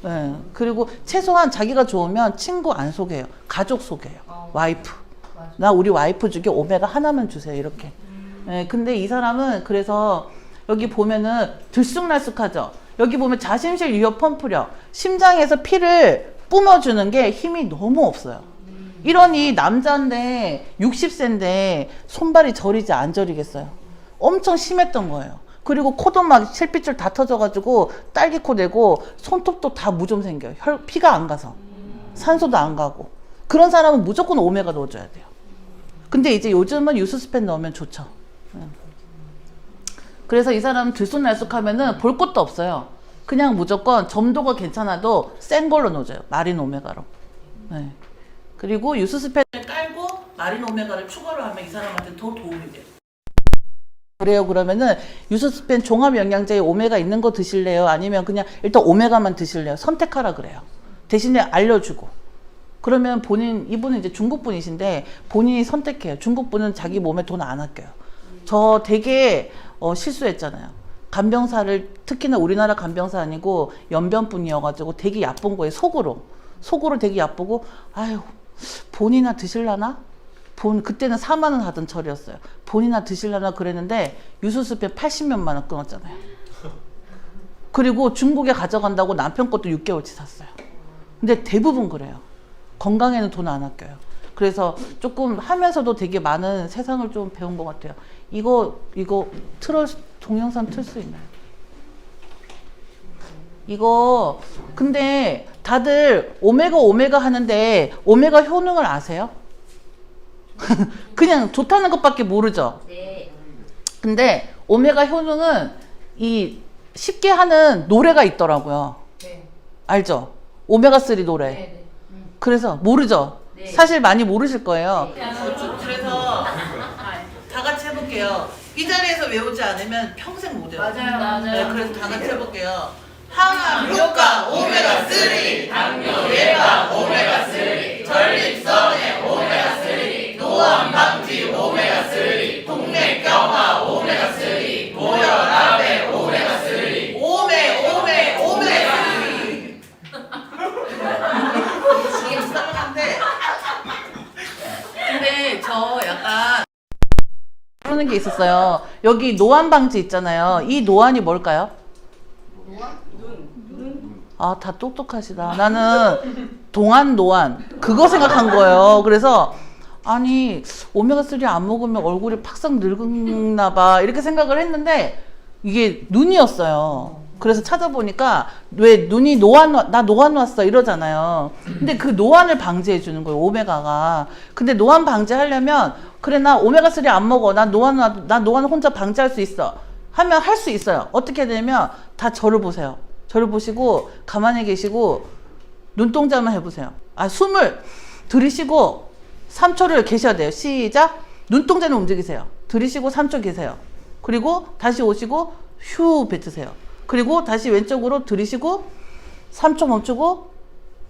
네. 그리고 최소한 자기가 좋으면 친구 안 소개해요. 가족 소개해요. 와이프. 나 우리 와이프 중에 오메가 하나만 주세요. 이렇게. 네, 근데 이 사람은 그래서 여기 보면은 들쑥날쑥하죠. 여기 보면 자심실 유혈 펌프력, 심장에서 피를 뿜어주는 게 힘이 너무 없어요. 이러니 남자인데 60세인데 손발이 저리지 안 저리겠어요. 엄청 심했던 거예요. 그리고 코도 막 실핏줄 다 터져가지고 딸기코 되고 손톱도 다 무좀 생겨요. 피가 안 가서 산소도 안 가고. 그런 사람은 무조건 오메가 넣어줘야 돼요. 근데 이제 요즘은 유수스펜 넣으면 좋죠. 그래서 이 사람은 들쑥날쑥하면은 볼 것도 없어요. 그냥 무조건 점도가 괜찮아도 센 걸로 넣어줘요. 마린 오메가로. 네. 그리고 유스스펜을 깔고 마린 오메가를 추가로 하면 이 사람한테 더 도움이 돼요. 그래요. 그러면은 유스스펜 종합 영양제에 오메가 있는 거 드실래요? 아니면 그냥 일단 오메가만 드실래요? 선택하라 그래요. 대신에 알려주고. 그러면 이분은 이제 중국 분이신데 본인이 선택해요. 중국 분은 자기 몸에 돈 안 아껴요. 저 되게 실수했잖아요. 간병사를 특히나 우리나라 간병사 아니고 연변분이어가지고 되게 야쁜 거예요. 속으로 되게 야쁘고 아유 본이나 드실라나? 그때는 4만 원 하던 철이었어요. 본이나 드실라나 그랬는데 유수스펜 80몇만 원 끊었잖아요. 그리고 중국에 가져간다고 남편 것도 6개월치 샀어요. 근데 대부분 그래요. 건강에는 돈 안 아껴요. 그래서 조금 하면서도 되게 많은 세상을 좀 배운 것 같아요. 이거 동영상 틀 수 있나요? 이거 근데 다들 오메가 하는데 오메가 효능을 아세요? 그냥 좋다는 것밖에 모르죠. 네. 근데 오메가 효능은 쉽게 하는 노래가 있더라고요. 네. 알죠? 오메가3 노래. 네. 네. 그래서 모르죠? 네. 사실 많이 모르실 거예요. 네. 그래서 다 같이 해볼게요. 이 자리에서 외우지 않으면 평생 못 외워요. 맞아요. 네, 그래서 다 같이 해볼게요. 항암 효과 오메가3, 당뇨 예방 오메가3, 전립선의 오메가3, 노안 방지 오메가3, 동맥경화 오메가3, 고혈압의 오메가3, 오메가3. 이게 썰한데 근데 저 약간 그러는 게 있었어요. 여기 노안 방지 있잖아요. 이 노안이 뭘까요? 아, 다 똑똑하시다. 나는 노안 그거 생각한 거예요. 그래서 아니 오메가3 안 먹으면 얼굴이 팍싹 늙나 봐 이렇게 생각을 했는데 이게 눈이었어요. 그래서 찾아보니까 왜 눈이 나 노안 왔어 이러잖아요. 근데 그 노안을 방지해 주는 거예요, 오메가가. 근데 노안 방지하려면 그래 나 오메가3 안 먹어. 나 노안 혼자 방지할 수 있어. 하면 할 수 있어요. 어떻게 되냐면 다 저를 보세요. 저를 보시고 가만히 계시고 눈동자만 해보세요. 숨을 들이쉬고 3초를 계셔야 돼요. 시작. 눈동자는 움직이세요. 들이쉬고 3초 계세요. 그리고 다시 오시고 휴 뱉으세요. 그리고 다시 왼쪽으로 들이쉬고 3초 멈추고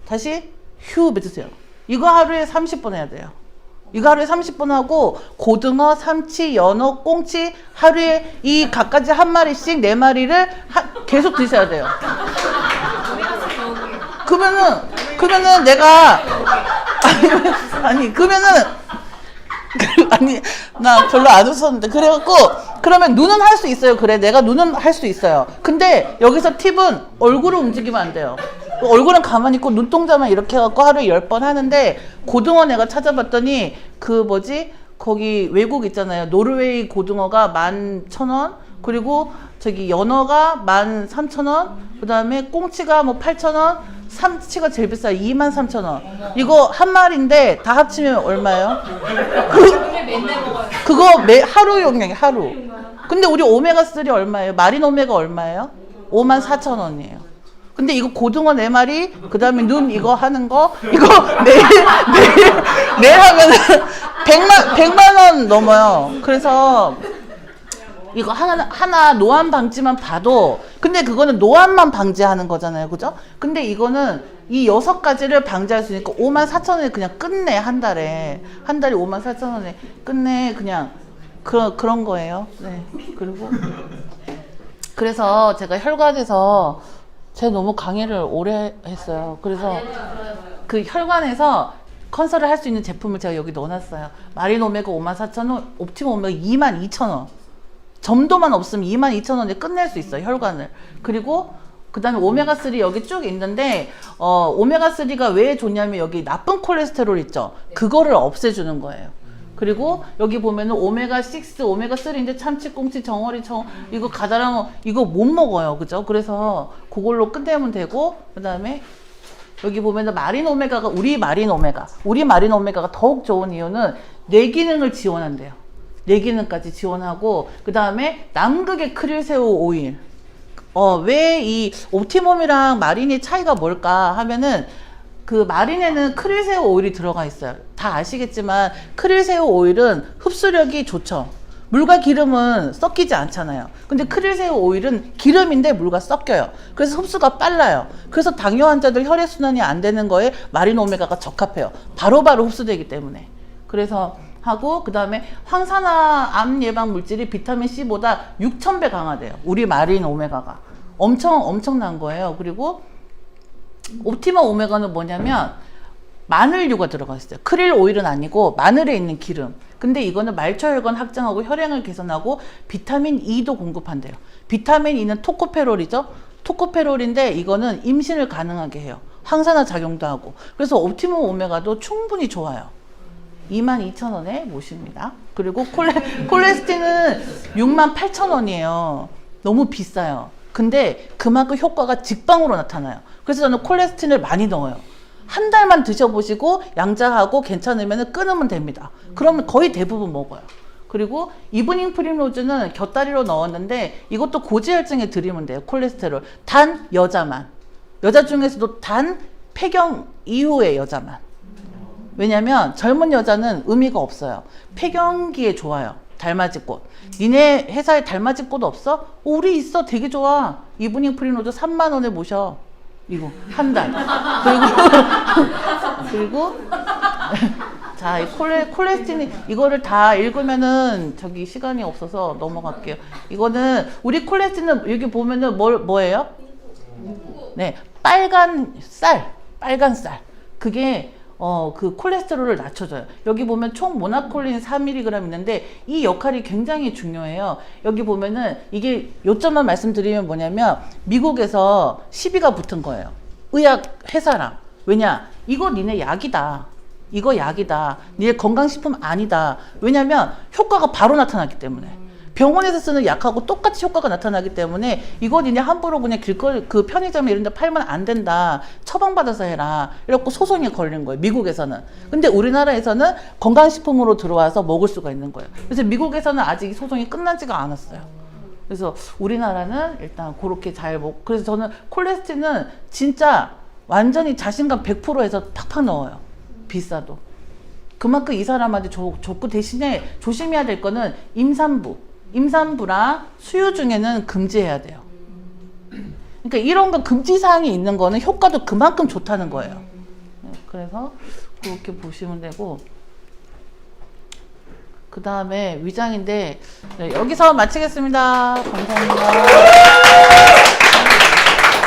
다시 휴 뱉으세요. 이거 하루에 30번 해야 돼요. 이거 하루에 30번 하고 고등어, 삼치, 연어, 꽁치 하루에 이 갖가지 한 마리씩 4마리를 계속 드셔야 돼요. 그러면은 내가 아니 나 별로 안 웃었는데 그래갖고 그러면 눈은 할 수 있어요. 그래 내가 눈은 할 수 있어요. 근데 여기서 팁은 얼굴을 움직이면 안 돼요. 얼굴은 가만히 있고 눈동자만 이렇게 해갖고 하루에 10번 하는데 고등어 내가 찾아봤더니 거기 외국 있잖아요. 노르웨이 고등어가 11,000원 그리고 저기 연어가 13,000원 그 다음에 꽁치가 8,000원 삼치가 제일 비싸요. 23,000원. 이거 한 마리인데 다 합치면 얼마예요? 그거 하루 용량이 하루. 근데 우리 오메가3 얼마예요? 마린 오메가 얼마예요? 54,000원이에요. 근데 이거 고등어 4마리, 그 다음에 눈 이거 하는 거, 이거 내일 하면은 100만 원 넘어요. 그래서 이거 하나 노안 방지만 봐도, 근데 그거는 노안만 방지하는 거잖아요. 그죠? 근데 이거는 이 6가지를 방지할 수 있으니까 54,000원에 그냥 끝내, 한 달에 54,000원에 끝내, 그냥 그런 거예요. 네. 그래서 제가 혈관에서 제가 너무 강의를 오래 했어요. 그래서 그 혈관에서 컨설을 할 수 있는 제품을 제가 여기 넣어놨어요. 마린 오메가 54,000원, 옵티머 오메가 22,000원. 점도만 없으면 22,000원에 끝낼 수 있어요, 혈관을. 그리고 그 다음에 오메가3 여기 쭉 있는데 오메가3가 왜 좋냐면 여기 나쁜 콜레스테롤 있죠? 그거를 없애주는 거예요. 그리고 여기 보면은 오메가6, 오메가3인데 참치, 꽁치, 정어리, 이거 가다랑 이거 못 먹어요. 그죠? 그래서 그걸로 끝내면 되고, 그 다음에 여기 보면은 마린 오메가가, 우리 마린 오메가가 더욱 좋은 이유는 뇌기능을 지원한대요. 뇌기능까지 지원하고, 그 다음에 남극의 크릴새우 오일. 왜 이 옵티멈이랑 마린이 차이가 뭘까 하면은 그 마린에는 크릴새우 오일이 들어가 있어요. 다 아시겠지만 크릴새우 오일은 흡수력이 좋죠. 물과 기름은 섞이지 않잖아요. 근데 크릴새우 오일은 기름인데 물과 섞여요. 그래서 흡수가 빨라요. 그래서 당뇨 환자들 혈액순환이 안 되는 거에 마린 오메가가 적합해요. 바로바로 흡수되기 때문에. 그래서 하고 그 다음에 황산화 암 예방 물질이 비타민 C보다 6,000배 강하대요. 우리 마린 오메가가. 엄청난 거예요. 그리고 옵티멈 오메가는 뭐냐면 마늘류가 들어가 있어요. 크릴 오일은 아니고 마늘에 있는 기름. 근데 이거는 말초혈관 확장하고 혈행을 개선하고 비타민 E도 공급한대요. 비타민 E는 토코페롤이죠. 토코페롤인데 이거는 임신을 가능하게 해요. 항산화 작용도 하고. 그래서 옵티멈 오메가도 충분히 좋아요. 22,000원에 모십니다. 그리고 콜레스틴은 68,000원이에요. 너무 비싸요. 근데 그만큼 효과가 직방으로 나타나요. 그래서 저는 콜레스틴을 많이 넣어요. 한 달만 드셔보시고 양자하고 괜찮으면 끊으면 됩니다. 그러면 거의 대부분 먹어요. 그리고 이브닝 프림로즈는 곁다리로 넣었는데 이것도 고지혈증에 드리면 돼요. 콜레스테롤. 단 여자만. 여자 중에서도 단 폐경 이후의 여자만. 왜냐면 젊은 여자는 의미가 없어요. 폐경기에 좋아요. 달맞이꽃. 니네 회사에 달맞이꽃 없어? 우리 있어. 되게 좋아. 이브닝 프림로즈 3만 원에 모셔. 이거 한 달. 그리고 자, 이 콜레스틴이 이거를 다 읽으면은 저기 시간이 없어서 넘어갈게요. 이거는 우리 콜레스틴은 여기 보면은 뭐예요? 네, 빨간 쌀. 그게 그 콜레스테롤을 낮춰줘요. 여기 보면 총 모나콜린 4mg 있는데 이 역할이 굉장히 중요해요. 여기 보면은 이게 요점만 말씀드리면 뭐냐면 미국에서 시비가 붙은 거예요. 의약 회사랑. 왜냐? 이거 니네 약이다. 이거 약이다. 니네 건강식품 아니다. 왜냐면 효과가 바로 나타났기 때문에. 병원에서 쓰는 약하고 똑같이 효과가 나타나기 때문에 이거 니네 함부로 그냥 길거리 그 편의점에 이런 데 팔면 안 된다. 처방받아서 해라. 이렇게 소송이 걸린 거예요. 미국에서는. 근데 우리나라에서는 건강식품으로 들어와서 먹을 수가 있는 거예요. 그래서 미국에서는 아직 소송이 끝나지가 않았어요. 그래서 우리나라는 일단 그렇게 잘 먹고. 그래서 저는 콜레스틴은 진짜 완전히 자신감 100% 해서 팍팍 넣어요. 비싸도. 그만큼 이 사람한테 좋고 대신에 조심해야 될 거는 임산부랑 수유 중에는 금지해야 돼요. 그러니까 이런 거 금지사항이 있는 거는 효과도 그만큼 좋다는 거예요. 그래서 그렇게 보시면 되고, 그 다음에 위장인데, 네, 여기서 마치겠습니다. 감사합니다.